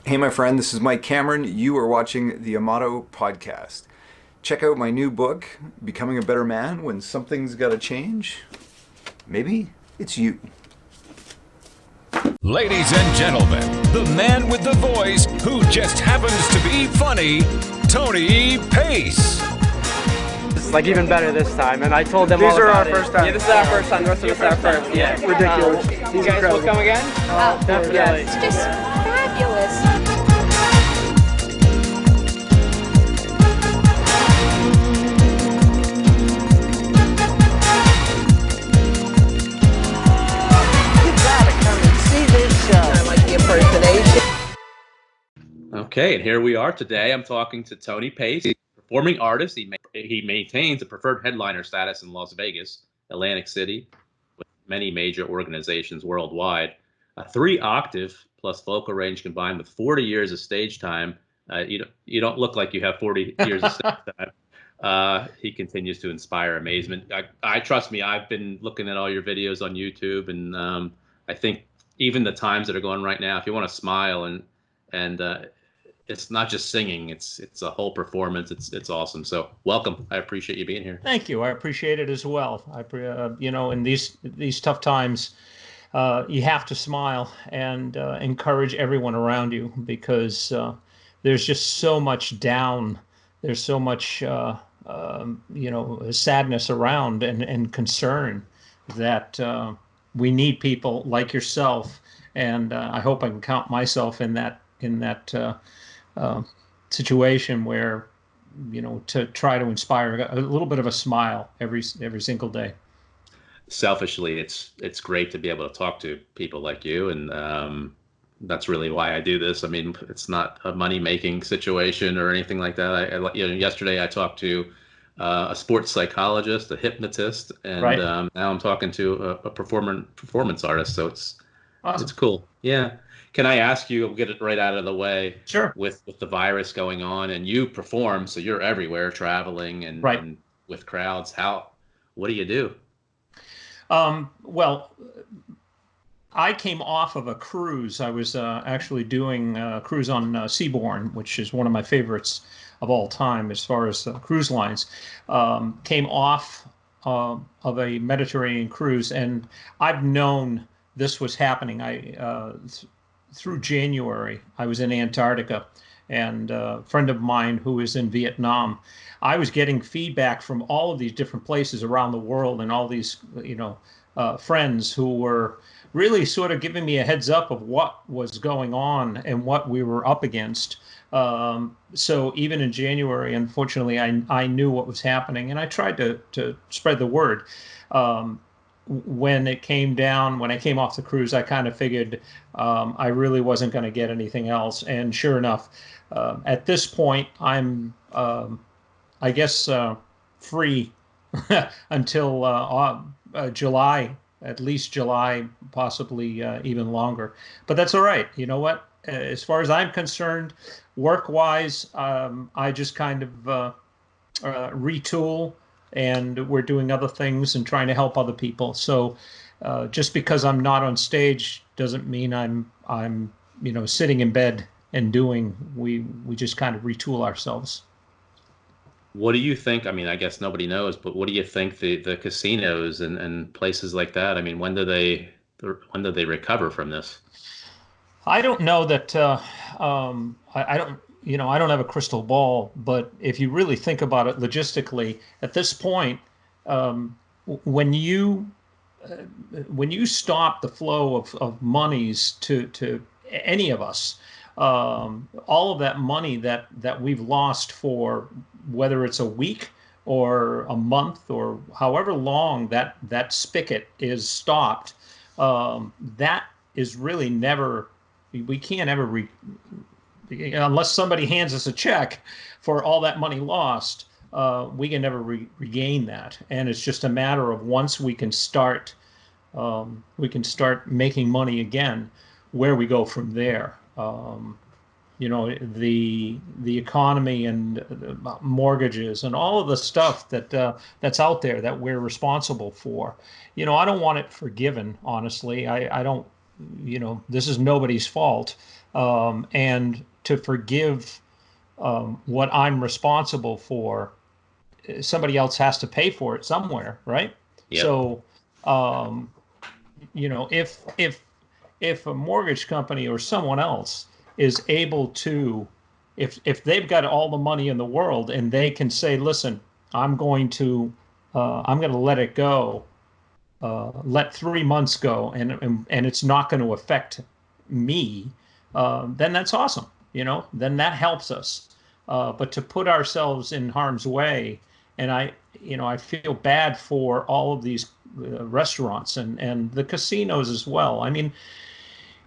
Hey, my friend, this is Mike Cameron. You are watching the Amato Podcast. Check out my new book, Becoming a Better Man When Something's Gotta Change. Maybe it's you. Ladies and gentlemen, the man with the voice who just happens to be funny, Tony Pace. It's like even better this time, and I told them These all are about our it. first time. Yeah, this is our first time. The rest of us are our first. Yeah, Ridiculous. You guys will come again? Definitely. Yeah, it's just fabulous. Okay, and here we are today. I'm talking to Tony Pace, performing artist. He maintains a preferred headliner status in Las Vegas, Atlantic City, with many major organizations worldwide. A 3-octave plus vocal range combined with 40 years of stage time. You don't look like you have 40 years of stage time. He continues to inspire amazement. I trust me. I've been looking at all your videos on YouTube, and I think even the times that are going right now, if you want to smile and it's not just singing; it's a whole performance. It's awesome. So welcome. I appreciate you being here. Thank you. I appreciate it as well. In these tough times, you have to smile and encourage everyone around you because there's just so much down. There's so much sadness around and concern that we need people like yourself. And I hope I can count myself in that situation where, to try to inspire a little bit of a smile every single day. Selfishly, it's great to be able to talk to people like you, and that's really why I do this. I mean, it's not a money-making situation or anything like that. Yesterday I talked to a sports psychologist, a hypnotist, and right. Now I'm talking to a performance artist. So Awesome. It's cool. Yeah. Can I ask you? We'll get it right out of the way. Sure. With the virus going on, and you perform, so you're everywhere, traveling and with crowds. What do you do? Well, I came off of a cruise. I was actually doing a cruise on Seabourn, which is one of my favorites of all time as far as cruise lines. Came off of a Mediterranean cruise, and I've known this was happening. Through January, I was in Antarctica, and a friend of mine who is in Vietnam, I was getting feedback from all of these different places around the world, and all these, friends who were really sort of giving me a heads up of what was going on and what we were up against. So even in January, unfortunately, I knew what was happening, and I tried to spread the word. When I came off the cruise, I kind of figured I really wasn't going to get anything else. And sure enough, at this point, I'm, I guess, free until July, at least July, possibly even longer. But that's all right. You know what? As far as I'm concerned, work-wise, I just kind of retool. And we're doing other things and trying to help other people. So just because I'm not on stage doesn't mean I'm sitting in bed and doing. We just kind of retool ourselves. What do you think? I mean, I guess nobody knows, but what do you think the casinos and places like that? I mean, when do they recover from this? I don't know that. I don't. I don't have a crystal ball, but if you really think about it logistically, at this point, when you stop the flow of monies to any of us, all of that money that we've lost for whether it's a week or a month or however long that spigot is stopped, that is really never. We can't ever unless somebody hands us a check for all that money lost, we can never regain that. And it's just a matter of once we can start making money again, where we go from there. The economy and mortgages and all of the stuff that's out there that we're responsible for. I don't want it forgiven, honestly. I don't. This is nobody's fault. and to forgive what I'm responsible for. Somebody else has to pay for it somewhere, right? Yep. So, if a mortgage company or someone else is able to, if they've got all the money in the world and they can say, listen, I'm going to let it go, let 3 months go, and it's not going to affect me, then that's awesome. Then that helps us. But to put ourselves in harm's way, and I feel bad for all of these restaurants and the casinos as well. I mean,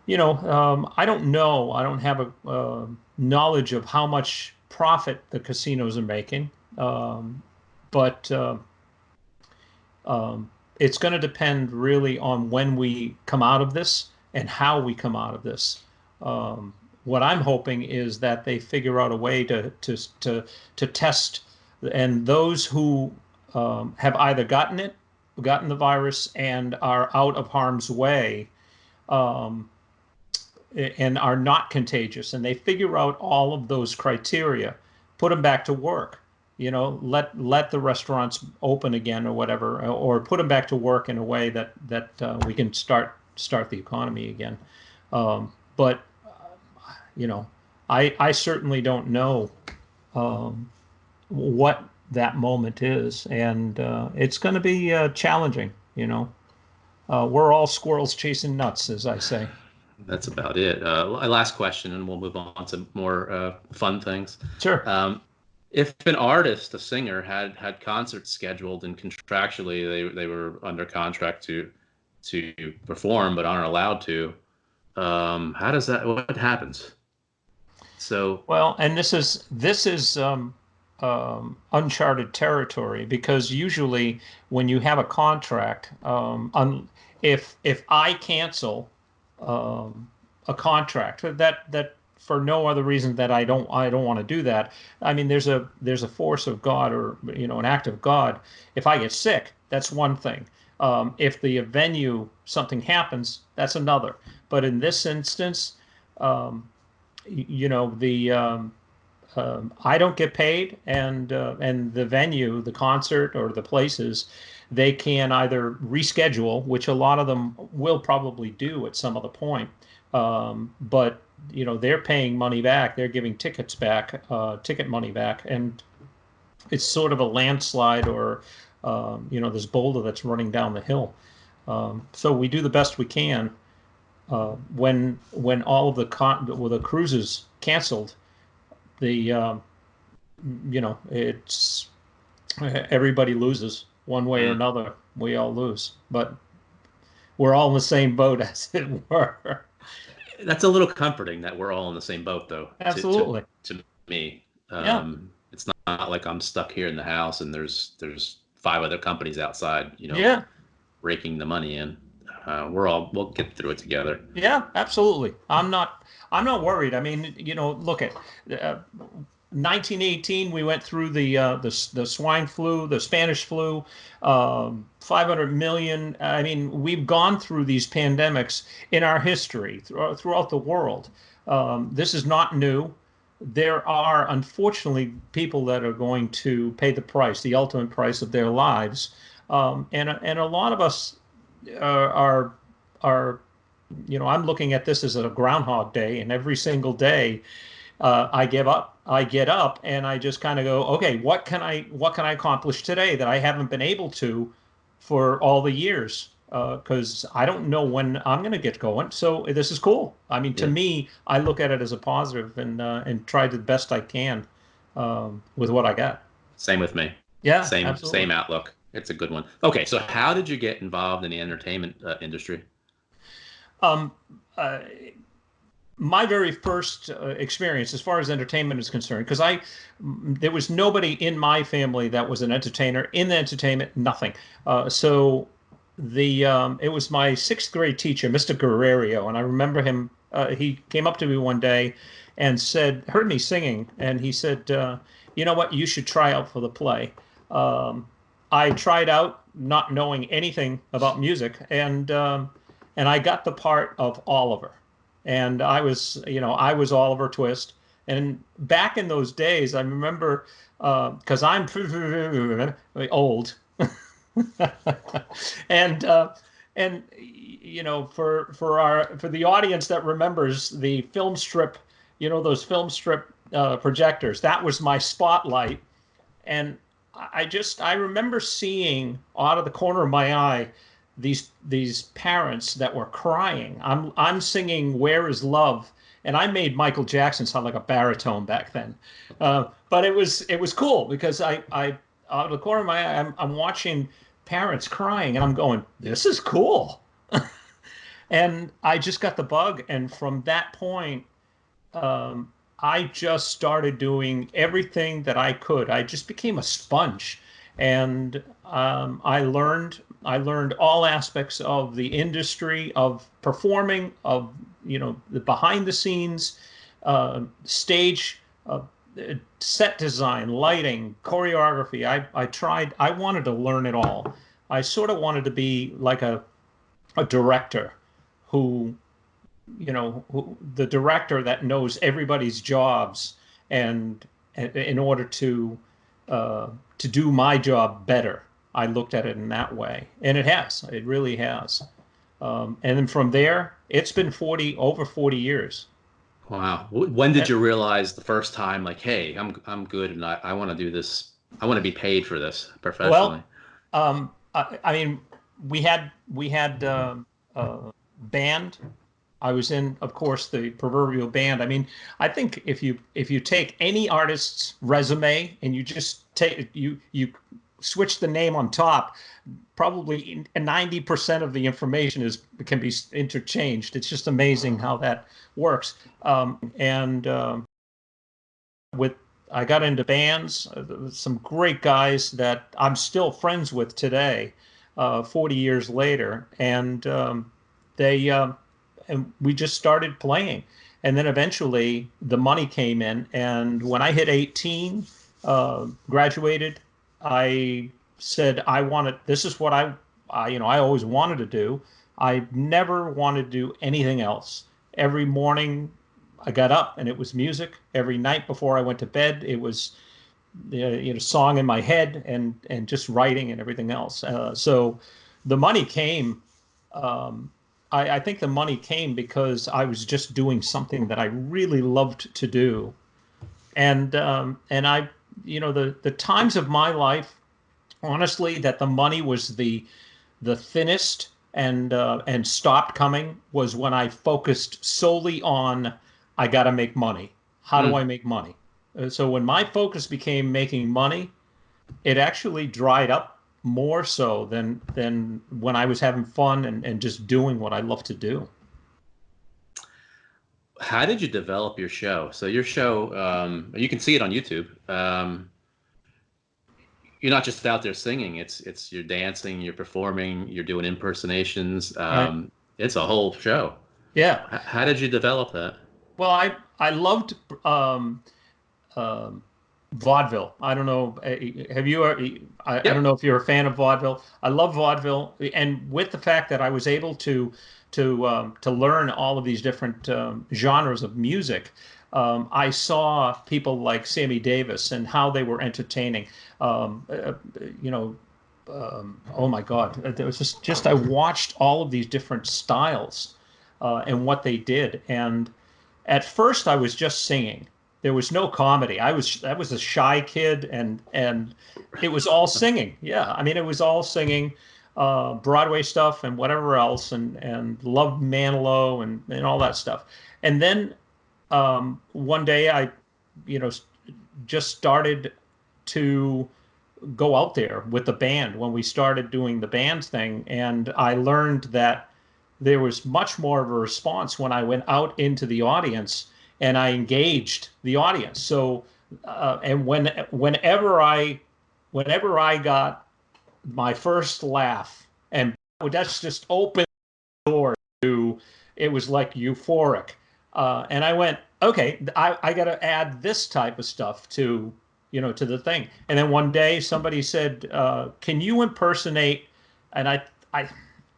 I don't know. I don't have a knowledge of how much profit the casinos are making, but it's going to depend really on when we come out of this and how we come out of this. What I'm hoping is that they figure out a way to test, and those who have either gotten the virus and are out of harm's way, and are not contagious, and they figure out all of those criteria, put them back to work. Let the restaurants open again or whatever, or put them back to work in a way that we can start the economy again. But I certainly don't know what that moment is, and it's going to be challenging. We're all squirrels chasing nuts, as I say. That's about it. Last question, and we'll move on to more fun things. Sure. If an artist, a singer, had concerts scheduled and contractually they were under contract to perform but aren't allowed to, how does that? What happens? So well, and this is uncharted territory, because usually when you have a contract, if I cancel a contract that for no other reason that I don't want to do that. I mean, there's a force of God, or an act of God. If I get sick, that's one thing. If the venue, something happens, that's another. But in this instance, I don't get paid, and the venue, the concert or the places, they can either reschedule, which a lot of them will probably do at some other point. But they're paying money back. They're giving tickets back, ticket money back, and it's sort of a landslide, or this boulder that's running down the hill. So we do the best we can. When all of the cruises canceled, it's everybody loses one way or another. We all lose, but we're all in the same boat, as it were. That's a little comforting that we're all in the same boat, though. Absolutely. To me, Yeah. It's not like I'm stuck here in the house and there's 5 other companies outside, Yeah. raking the money in. We'll get through it together. Yeah, absolutely. I'm not worried. I mean, look at 1918. We went through the swine flu, the Spanish flu, 500 million. I mean, we've gone through these pandemics in our history throughout the world. This is not new. There are, unfortunately, people that are going to pay the price, the ultimate price of their lives, and a lot of us are. I'm looking at this as a Groundhog Day, and every single day I get up and I just kind of go, okay, what can I accomplish today that I haven't been able to for all the years? Because I don't know when I'm going to get going. So this is cool. I mean, to me, I look at it as a positive, and try the best I can with what I got. Same with me. Yeah, same outlook. It's a good one. Okay, so how did you get involved in the entertainment industry? My very first experience, as far as entertainment is concerned, because there was nobody in my family that was an entertainer. In the entertainment, nothing. So it was my 6th grade teacher, Mr. Guerrero, and I remember him. He came up to me one day and heard me singing, and he said, "You know what? You should try out for the play." I tried out, not knowing anything about music, and I got the part of Oliver. and I was, I was Oliver Twist. And back in those days, I remember, because I'm old, and for the audience that remembers the film strip, those film strip projectors, that was my spotlight. And I remember seeing out of the corner of my eye these parents that were crying. I'm singing "Where Is Love," and I made Michael Jackson sound like a baritone back then. But it was cool because I out of the corner of my eye, I'm watching parents crying, and I'm going, this is cool. And I just got the bug, and from that point, I just started doing everything that I could. I just became a sponge, and I learned all aspects of the industry, of performing, of the behind the scenes, stage, set design, lighting, choreography. I wanted to learn it all. I sort of wanted to be like a director who the director that knows everybody's jobs, and in order to do my job better. I looked at it in that way, and it really has. And then from there, it's been over 40 years. Wow. When did you realize the first time, like, hey, I'm good, and I want to do this. I want to be paid for this professionally? Well, I mean, we had band. I was in, of course, the proverbial band. I mean, I think if you take any artist's resume and you just you switch the name on top, probably 90% of the information can be interchanged. It's just amazing how that works. I got into bands, some great guys that I'm still friends with today, 40 years later, and and we just started playing. And then eventually the money came in, and when I hit 18, graduated, I said this is what I always wanted to do. I never wanted to do anything else. Every morning I got up and it was music. Every night before I went to bed, it was song in my head and just writing and everything else. So the money came. I think the money came because I was just doing something that I really loved to do, and I the times of my life, honestly, that the money was the thinnest and stopped coming was when I focused solely on I got to make money. How do I make money? So when my focus became making money, it actually dried up more so than when I was having fun and just doing what I love to do. How did you develop your show? So your show, you can see it on YouTube. You're not just out there singing. It's you're dancing, you're performing, you're doing impersonations. Right. It's a whole show. Yeah. How did you develop that? Well, I loved vaudeville. I don't know. Have you? I don't know if you're a fan of vaudeville. I love vaudeville, and with the fact that I was able to learn all of these different genres of music, I saw people like Sammy Davis and how they were entertaining. Oh my God! It was just I watched all of these different styles and what they did, and at first I was just singing. There was no comedy. I was a shy kid, and it was all singing. Yeah, I mean, it was all singing, Broadway stuff and whatever else, and loved Manilow and all that stuff. And then one day I, just started to go out there with the band when we started doing the band thing, and I learned that there was much more of a response when I went out into the audience and I engaged the audience. So, and whenever I got my first laugh, and that's just opened the door to, it was like euphoric. And I went, okay, I got to add this type of stuff to the thing. And then one day somebody said, can you impersonate? And I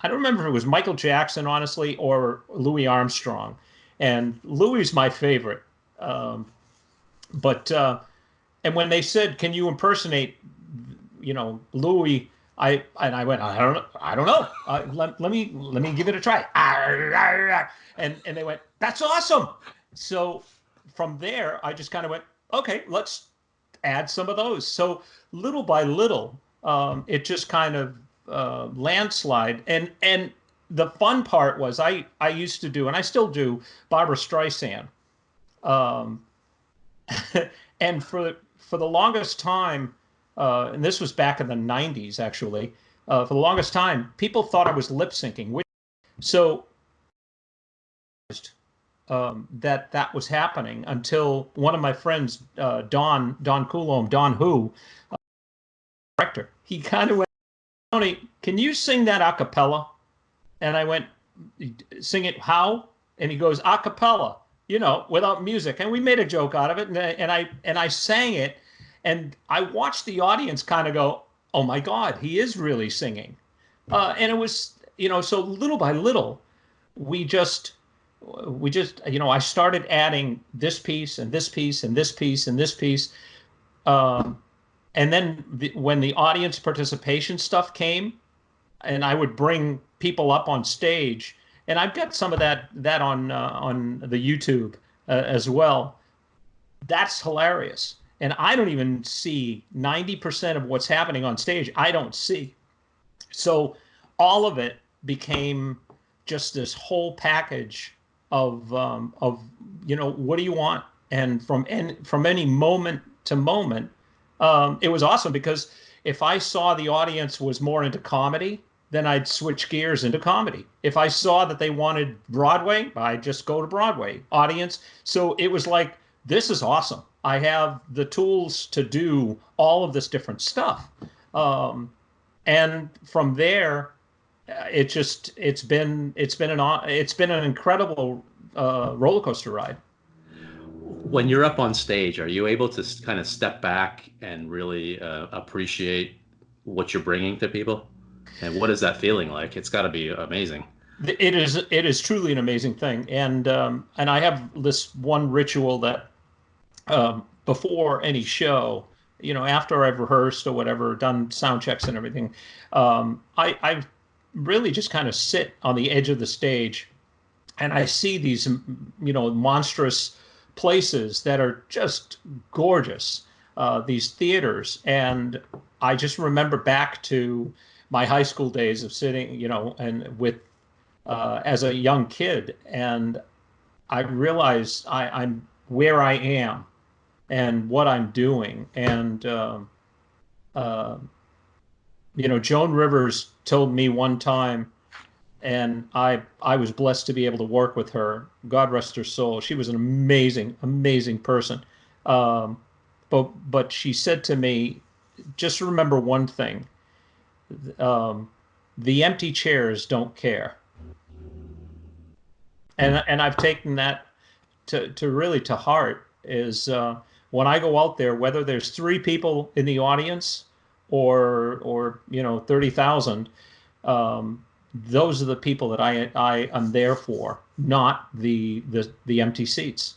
don't remember if it was Michael Jackson, honestly, or Louis Armstrong. And Louis my favorite. But and when they said, "Can you impersonate, Louis?" I went, I don't know. Let me give it a try. And they went, "That's awesome." So from there, I just kind of went, "Okay, let's add some of those." So little by little, it just kind of landslide. And the fun part was I used to do, and I still do, Barbara Streisand. Um, and for the longest time, and this was back in the 90s, actually, for the longest time, people thought I was lip syncing. So that was happening until one of my friends, Don Coulomb, Don Who, director, he kind of went, "Tony, can you sing that a cappella?" And I went, "Sing it how?" And he goes, "A cappella, without music." And we made a joke out of it, and I sang it, and I watched the audience kind of go, "Oh my God, he is really singing." And it was, so little by little, we just, I started adding this piece and this piece and this piece and this piece. And then when the audience participation stuff came, and I would bring people up on stage, and I've got some of that on the YouTube as well. That's hilarious. And I don't even see 90% of what's happening on stage. I don't see. So all of it became just this whole package of what do you want? And from any moment to moment, it was awesome, because if I saw the audience was more into comedy, then I'd switch gears into comedy. If I saw that they wanted Broadway, I'd just go to Broadway audience. So it was like, this is awesome. I have the tools to do all of this different stuff. And from there, it's been an incredible roller coaster ride. When you're up on stage, are you able to kind of step back and really appreciate what you're bringing to people? And what is that feeling like? It's got to be amazing. It is truly an amazing thing. And I have this one ritual that before any show, after I've rehearsed or whatever, done sound checks and everything, I really just kind of sit on the edge of the stage, and I see these, monstrous places that are just gorgeous, these theaters. And I just remember back to my high school days of sitting, and with, as a young kid, and I realized I'm where I am and what I'm doing. And, Joan Rivers told me one time, and I was blessed to be able to work with her. God rest her soul. She was an amazing, amazing person. But she said to me, just remember one thing. The empty chairs don't care. And I've taken that to really to heart, is when I go out there, whether there's 3 people in the audience or 30,000, those are the people that I am there for, not the empty seats.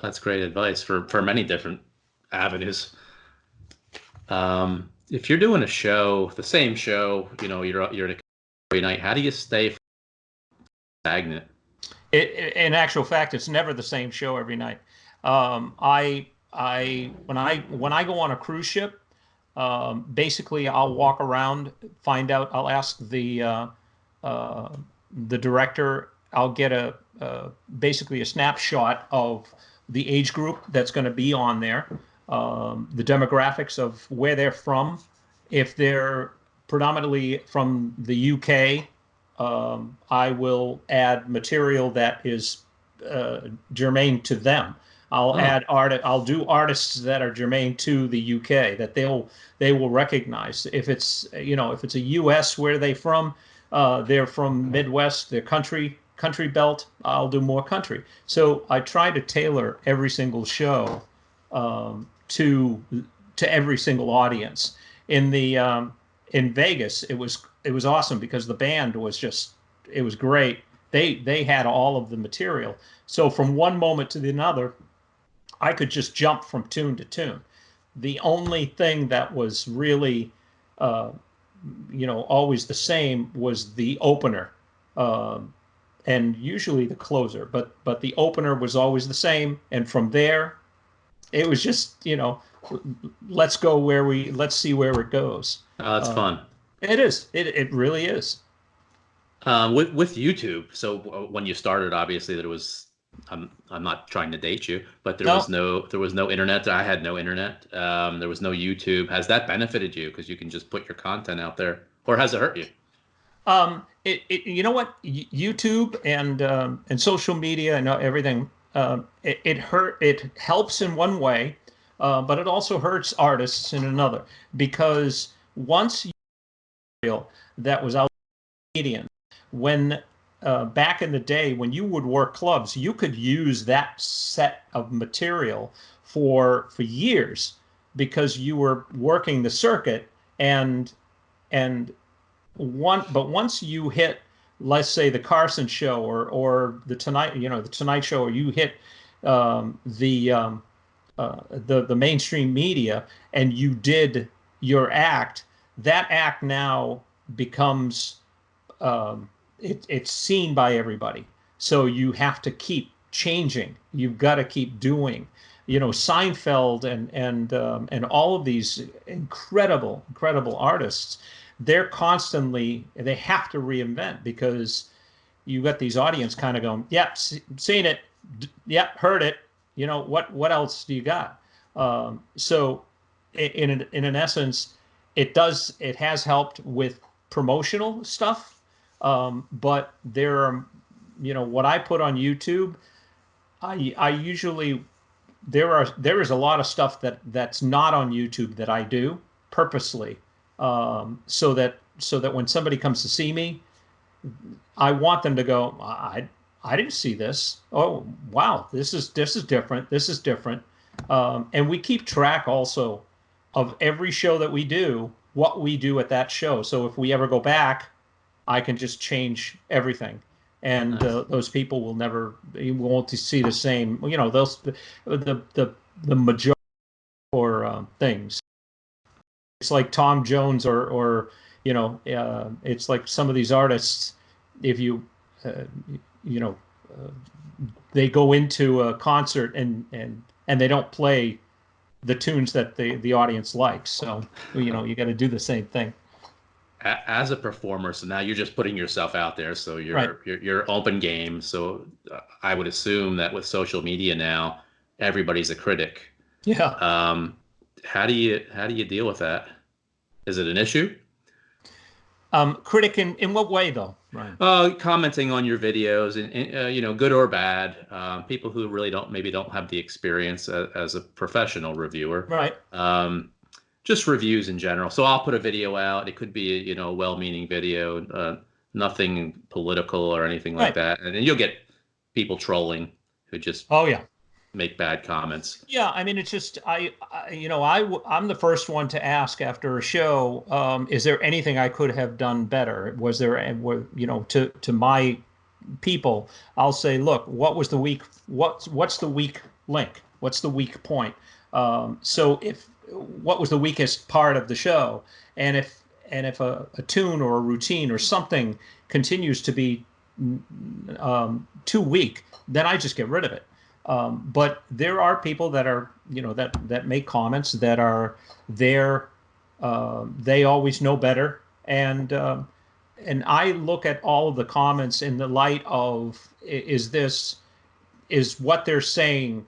That's great advice for many different avenues. If you're doing a show, the same show, you're at every night, how do you stay stagnant? In actual fact, it's never the same show every night. When I go on a cruise ship, basically I'll walk around, I'll ask the director. I'll get basically a snapshot of the age group that's going to be on there, the demographics of where they're from. If they're predominantly from the UK, I will add material that is germane to them. I'll do artists that are germane to the UK, that they will recognize. If it's a US, where they from, they're from Midwest, they're country belt, I'll do more country. So I try to tailor every single show to every single audience. In Vegas, it was awesome, because the band was it was great. They had all of the material. So from one moment to the another, I could just jump from tune to tune. The only thing that was really, always the same was the opener, and usually the closer. But the opener was always the same, and from there, it was just let's see where it goes. Oh, that's fun. It is. It really is. With YouTube, so when you started, obviously there was. I'm not trying to date you, but there was no internet. I had no internet. There was no YouTube. Has that benefited you because you can just put your content out there, or has it hurt you? You know what? YouTube and social media and everything. It helps in one way, but it also hurts artists in another, because once you that was out median, when back in the day when you would work clubs, you could use that set of material for years because you were working the circuit, but once you hit, let's say, the Carson Show or the Tonight Show, or you hit the mainstream media and you did your act, that act now becomes it's seen by everybody. So you have to keep changing. You've got to keep doing. Seinfeld and all of these incredible artists, they have to reinvent, because you got these audience kind of going, yep, seen it, yep, heard it. What else do you got? So in an essence, it has helped with promotional stuff. But there are, what I put on YouTube, I usually, there is a lot of stuff that's not on YouTube that I do purposely, so that when somebody comes to see me, I want them to go, I didn't see this. Oh, wow, this is different. This is different. And we keep track also of every show that we do, what we do at that show. So if we ever go back, I can just change everything, and nice. Those people you won't see the same. Those the majority or things. It's like Tom Jones or it's like some of these artists. If you they go into a concert and they don't play the tunes that the audience likes. So you got to do the same thing. As a performer, so now you're just putting yourself out there, so you're open game. So I would assume that with social media now, everybody's a critic. Yeah. How do you deal with that? Is it an issue? Critic in what way though, Ryan? Commenting on your videos, and good or bad. People who really don't have the experience as a professional reviewer. Right. Just reviews in general. So I'll put a video out. It could be a well-meaning video, nothing political or anything like that. And then you'll get people trolling who just make bad comments. Yeah, I mean, it's just I'm the first one to ask after a show, is there anything I could have done better? Was there, to my people, I'll say, look, what was the weak? What's the weak link? What's the weak point? So what was the weakest part of the show, and if a tune or a routine or something continues to be too weak, then I just get rid of it. But there are people that are that make comments that are there. They always know better, and I look at all of the comments in the light of, is what they're saying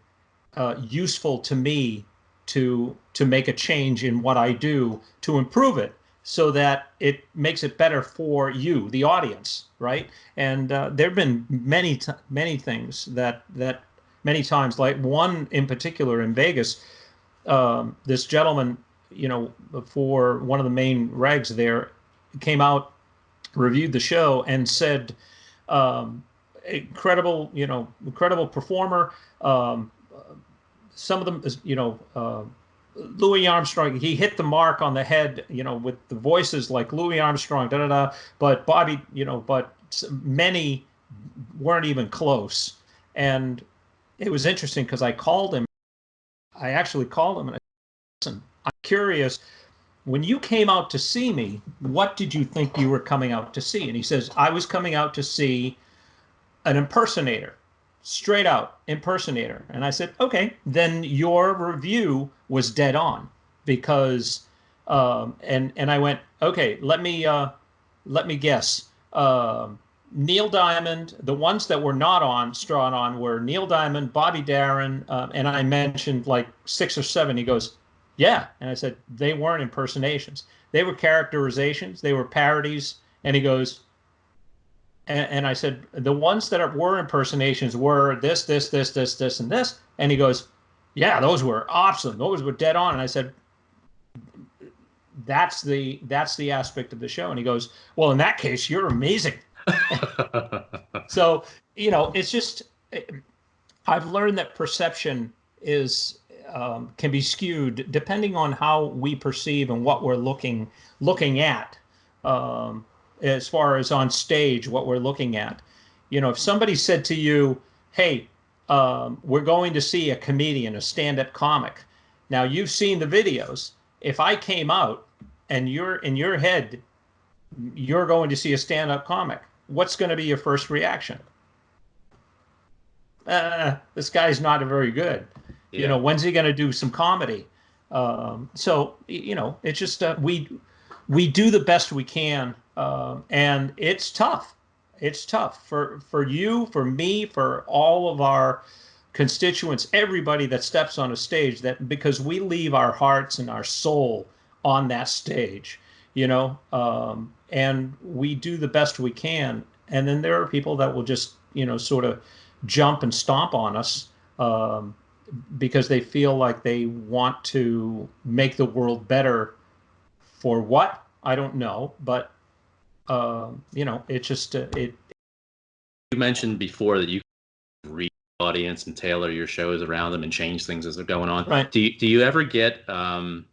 useful to me to make a change in what I do to improve it, so that it makes it better for you, the audience, right? And there have been many things that many times, like one in particular in Vegas, this gentleman, for one of the main regs there, came out, reviewed the show, and said, incredible performer. Some of them, Louis Armstrong, he hit the mark on the head, with the voices like Louis Armstrong, but Bobby, but many weren't even close. And it was interesting because I called him. I actually called him and I said, listen, I'm curious, when you came out to see me, what did you think you were coming out to see? And he says, I was coming out to see an impersonator, straight out impersonator. And I said, okay, then your review was dead on, because and I went, okay, let me guess. Neil Diamond, the ones that were not on, strawn on, were Neil Diamond, Bobby Darin, and I mentioned like 6 or 7. He goes, yeah. And I said, they weren't impersonations. They were characterizations. They were parodies. And he goes, and I said, the ones that were impersonations were this, and this. And he goes, yeah, those were awesome. Those were dead on. And I said, that's the aspect of the show. And he goes, well, in that case, you're amazing. So, it's just, I've learned that perception is can be skewed depending on how we perceive and what we're looking at, as far as on stage, what we're looking at. If somebody said to you, hey, we're going to see a comedian, a stand-up comic. Now, you've seen the videos. If I came out and you're in your head, you're going to see a stand-up comic, what's going to be your first reaction? This guy's not very good. Yeah. When's he going to do some comedy? So, it's just we do the best we can, and it's tough. It's tough for you, for me, for all of our constituents, everybody that steps on a stage, because we leave our hearts and our soul on that stage, and we do the best we can. And then there are people that will just, sort of jump and stomp on us, because they feel like they want to make the world better. For what? I don't know. But, it's just, it. You mentioned before that you read the audience and tailor your shows around them and change things as they're going on. Right. Do you ever get a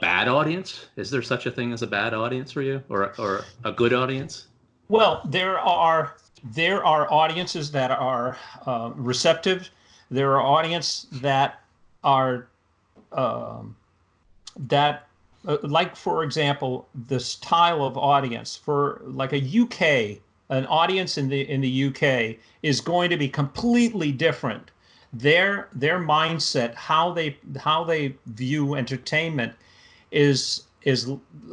bad audience? Is there such a thing as a bad audience for you, or a good audience? Well, there are audiences that are receptive. There are audiences that are like, for example, the style of audience for like an audience in the UK is going to be completely different. Their mindset, how they view entertainment is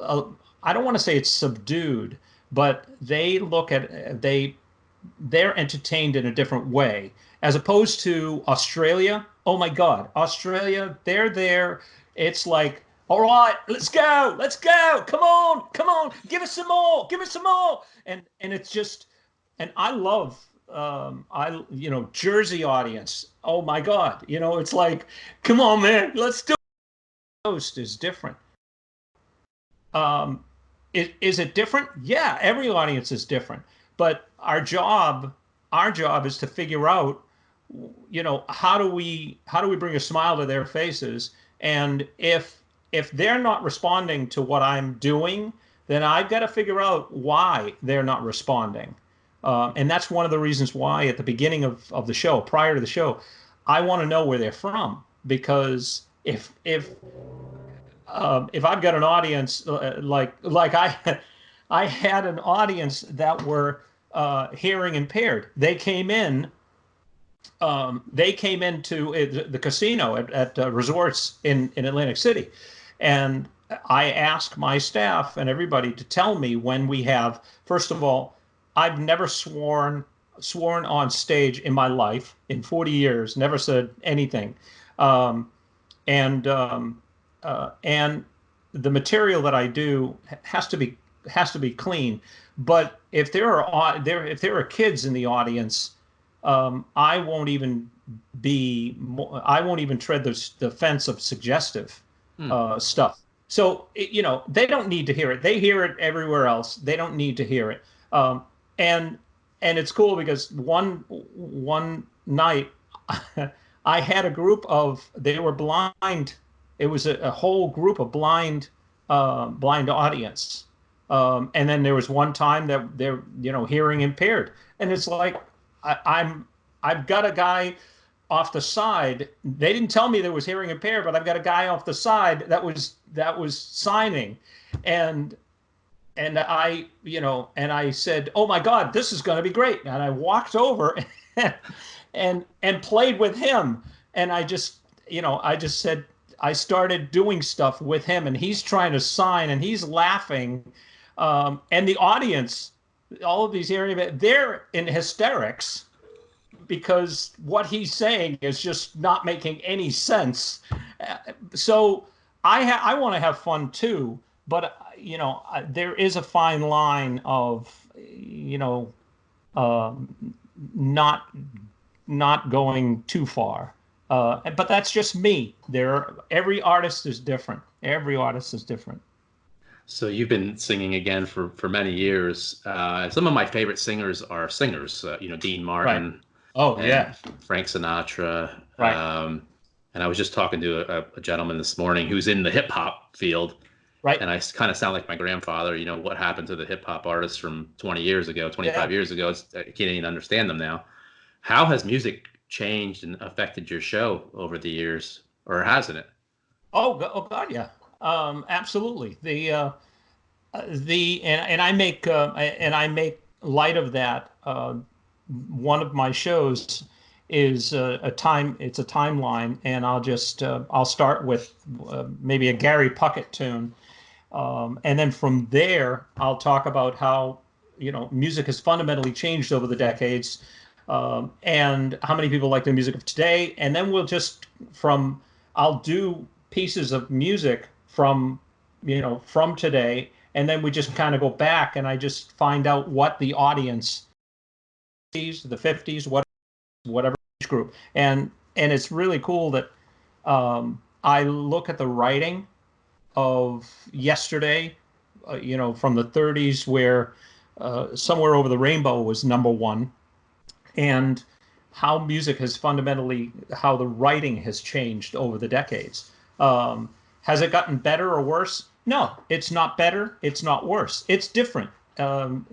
I don't want to say it's subdued, but they look at they're entertained in a different way, as opposed to Australia. Oh my God, Australia, they're there. It's like, all right, let's go, come on, give us some more, and it's just, and I love Jersey audience. Oh my God, it's like, come on, man, let's do it. Host is different. Is it different? Yeah, every audience is different. But our job is to figure out, how do we bring a smile to their faces? And if they're not responding to what I'm doing, then I've got to figure out why they're not responding. And that's one of the reasons why at the beginning of the show, prior to the show, I want to know where they're from, because if I've got an audience like I had an audience that were hearing impaired. They came into the casino at resorts in Atlantic City, and I asked my staff and everybody to tell me when we have. First of all, I've never sworn on stage in my life in 40 years. Never said anything, and the material that I do has to be clean. But if there are kids in the audience, I won't even tread the fence of suggestive stuff. So they don't need to hear it. They hear it everywhere else. They don't need to hear it. And it's cool because one night I had a group they were blind. It was a whole group of blind audience. And then there was one time that they're, hearing impaired, and it's like I've got a guy off the side. They didn't tell me there was hearing impaired, but I've got a guy off the side that was signing, and I said, "Oh my God, this is going to be great!" And I walked over and played with him, and I just said, I started doing stuff with him, and he's trying to sign, and he's laughing, and the audience, all of these hearing, they're in hysterics because what he's saying is just not making any sense. So I want to have fun too, but there is a fine line of not going too far. But that's just me. Every artist is different. Every artist is different. So you've been singing again for many years. Some of my favorite singers are singers. Dean Martin. Right. Oh, yeah. Frank Sinatra. Right. And I was just talking to a gentleman this morning who's in the hip hop field. Right. And I kind of sound like my grandfather. What happened to the hip hop artists from 20 years ago, 25 years ago? I can't even understand them now. How has music changed and affected your show over the years, or hasn't it? Oh God, yeah. Absolutely. And I make light of that. One of my shows is it's a timeline, and I'll start with maybe a Gary Puckett tune, and then from there I'll talk about how music has fundamentally changed over the decades, and how many people like the music of today, and then I'll do pieces of music from today, and then we just kind of go back, and I just find out what the audience, the 50s, whatever age group, and it's really cool that I look at the writing of yesterday, from the 30s, where Somewhere Over the Rainbow was #1, and how music has how the writing has changed over the decades. Has it gotten better or worse? No, it's not better. It's not worse. It's different. To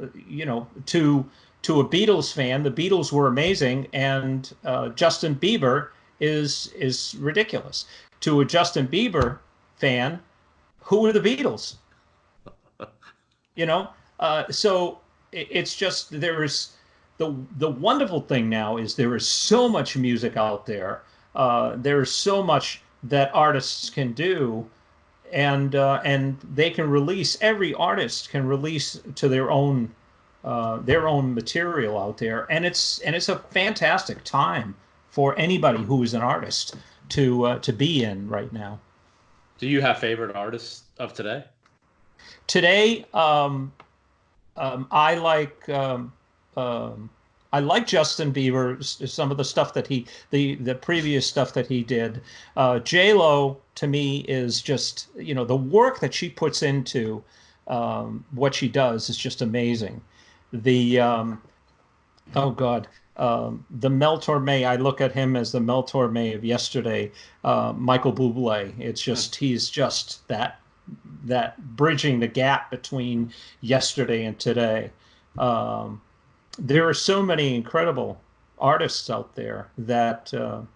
a Beatles fan, the Beatles were amazing, and Justin Bieber is ridiculous. To a Justin Bieber fan, who are the Beatles? So it's just, there is the wonderful thing now is there is so much music out there. There is so much that artists can do, and they can release. Every artist can release to their own material out there, and it's a fantastic time for anybody who is an artist to be in right now. Do you have favorite artists of today? Today, I like Justin Bieber, some of the stuff that the previous stuff that he did. J-Lo, to me, is just, the work that she puts into what she does is just amazing. The Mel Torme, I look at him as the Mel Torme of yesterday. Michael Bublé, he's just that bridging the gap between yesterday and today. There are so many incredible artists out there that are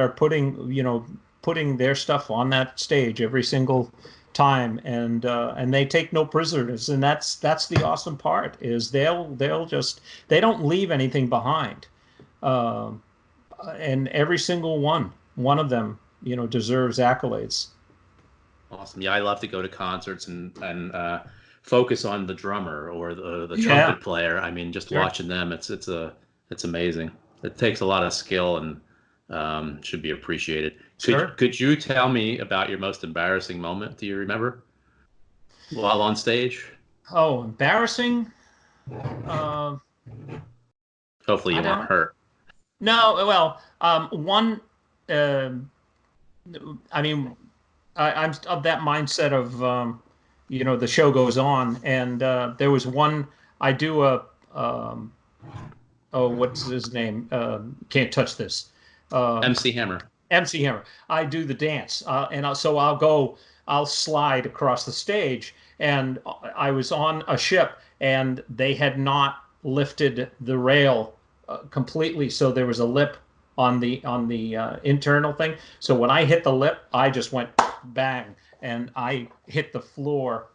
putting their stuff on that stage every single time, and they take no prisoners, and that's the awesome part, is they don't leave anything behind, and every single one of them deserves accolades. Awesome. Yeah, I love to go to concerts and focus on the drummer or the trumpet player. I mean, just watching them, it's amazing. It takes a lot of skill and should be appreciated. Could you tell me about your most embarrassing moment? Do you remember while on stage? Oh, embarrassing. Hopefully you weren't hurt. No, well, one. I mean, I'm of that mindset of the show goes on, and there was one. I do what's his name? Can't touch this. MC Hammer. MC Hammer. I do the dance, and I'll slide across the stage, and I was on a ship, and they had not lifted the rail completely, so there was a lip on the internal thing. So when I hit the lip, I just went bang, and I hit the floor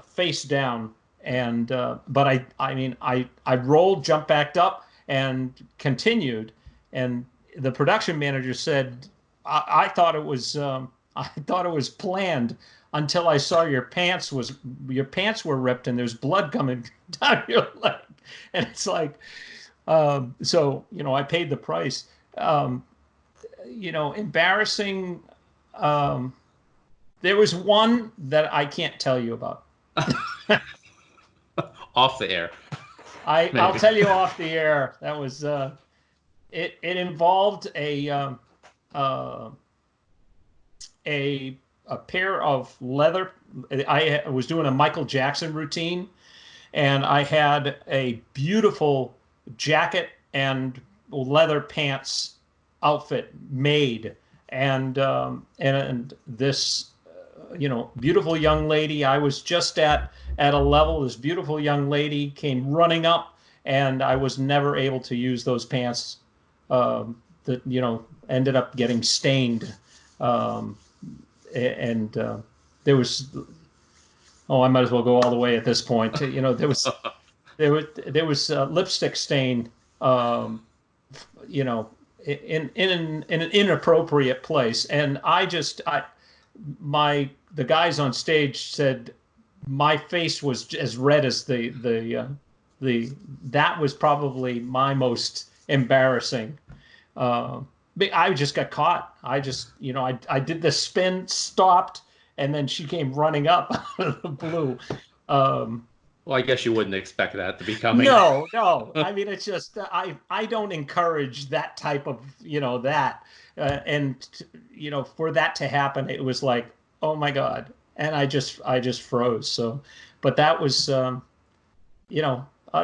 face down. And but I rolled, jumped back up, and continued. And the production manager said, I thought it was planned until I saw your pants were ripped and there's blood coming down your leg. And it's like, so I paid the price. Embarrassing. There was one that I can't tell you about. Off the air. I'll tell you off the air. That was it involved a pair of leather. I was doing a Michael Jackson routine, and I had a beautiful jacket and leather pants outfit made, and this beautiful young lady. I was just at a level. This beautiful young lady came running up, and I was never able to use those pants. That ended up getting stained, and there was. Oh, I might as well go all the way at this point. There was lipstick stain. In an inappropriate place, and the guys on stage said my face was as red as that was probably my most embarrassing. I just got caught. I did the spin, stopped, and then she came running up out of the blue. Well, I guess you wouldn't expect that to be coming. No. I mean, it's just I don't encourage that type of that, and for that to happen, it was like, oh my God, and I just froze. So, but that was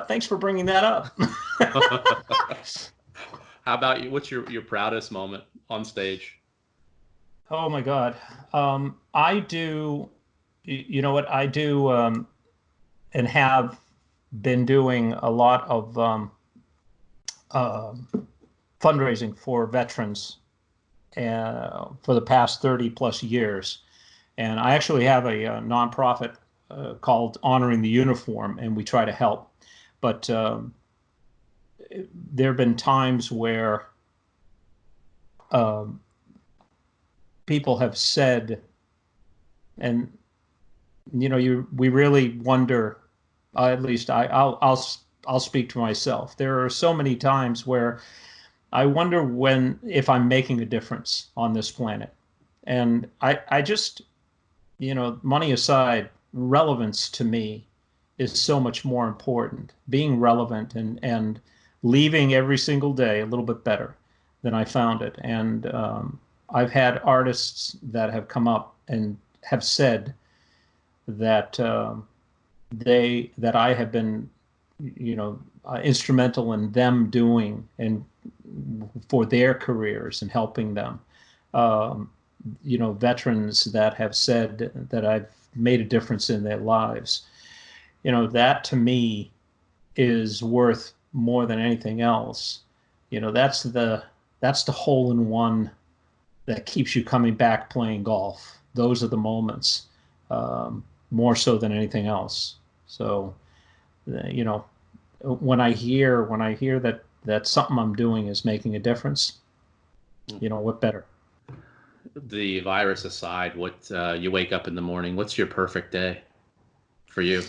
thanks for bringing that up. How about you? What's your proudest moment on stage? Oh my God, I do. You know what I do. And have been doing a lot of fundraising for veterans for the past 30 plus years. And I actually have a nonprofit called Honoring the Uniform, and we try to help. But there have been times where people have said, and we really wonder. At least I'll speak to myself. There are so many times where I wonder if I'm making a difference on this planet, and I just money aside, relevance to me is so much more important. Being relevant and leaving every single day a little bit better than I found it. And I've had artists that have come up and have said that that I have been, instrumental in them doing and for their careers and helping them. Veterans that have said that I've made a difference in their lives. That to me is worth more than anything else. That's the hole in one that keeps you coming back playing golf. Those are the moments. More so than anything else. So, when I hear that something I'm doing is making a difference, what better? The virus aside, what you wake up in the morning, what's your perfect day for you?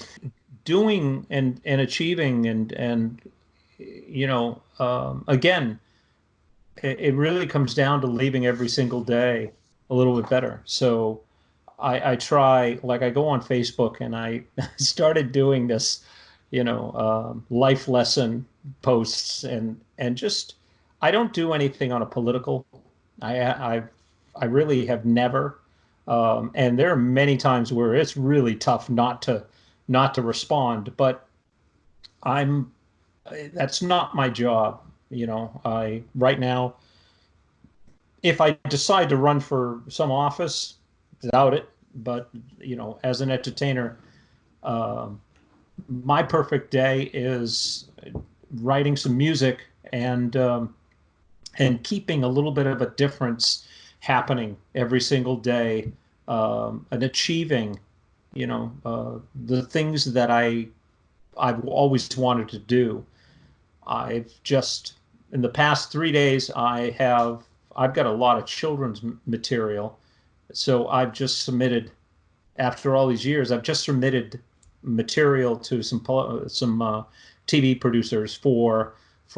Doing and achieving and again, it really comes down to leaving every single day a little bit better. So I try, like I go on Facebook and I started doing this, life lesson posts and just, I don't do anything on a political. I really have never, and there are many times where it's really tough not to respond, but that's not my job. Right now, if I decide to run for some office, doubt it, but as an entertainer, My perfect day is writing some music and keeping a little bit of a difference happening every single day, and achieving, the things that I've always wanted to do. I've just, in the past 3 days, I've got a lot of children's material. So I've just submitted, after all these years, I've just submitted material to some TV producers for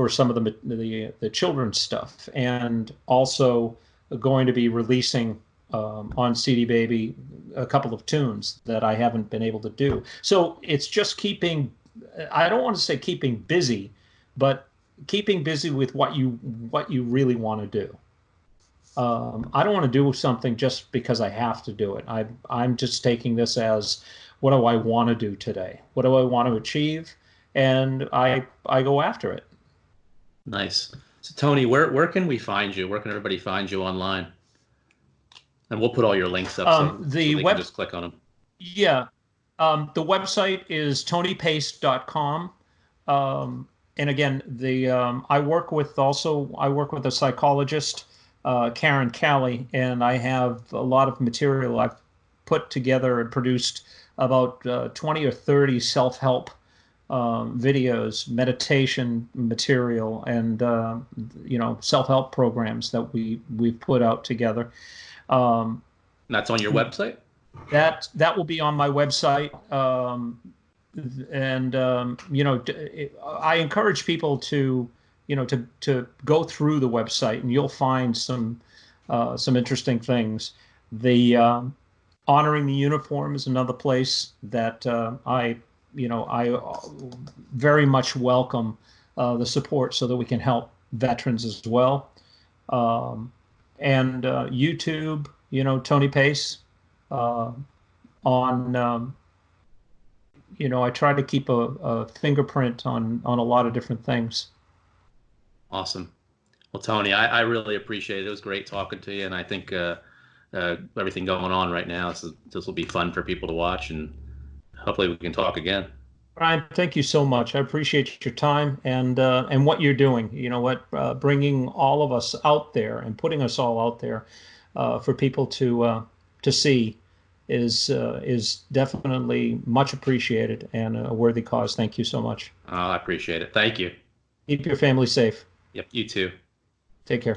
some of the children's stuff, and also going to be releasing on CD Baby a couple of tunes that I haven't been able to do. So it's just keeping, I don't want to say keeping busy, but keeping busy with what you really want to do. I don't want to do something just because I have to do it. I'm just taking this as, what do I want to do today? What do I want to achieve? And I go after it. Nice. So Tony, where can we find you? Where can everybody find you online? And we'll put all your links up so they can just click on them. Yeah. The website is tonypace.com. And again, I work with a psychologist, Karen Callie, and I have a lot of material I've put together and produced, about 20 or 30 self-help videos, meditation material, and self-help programs that we've put out together. That's on your website? That will be on my website. I encourage people to go through the website, and you'll find some interesting things. The honoring the uniform is another place that I very much welcome the support, so that we can help veterans as well. And YouTube, Tony Pace. I try to keep a fingerprint on a lot of different things. Awesome. Well, Tony, I really appreciate it. It was great talking to you, and I think everything going on right now, this will be fun for people to watch, and hopefully we can talk again. Brian, thank you so much. I appreciate your time and what you're doing. Bringing all of us out there and putting us all out there for people to see is definitely much appreciated and a worthy cause. Thank you so much. I appreciate it. Thank you. Keep your family safe. Yep, you too. Take care.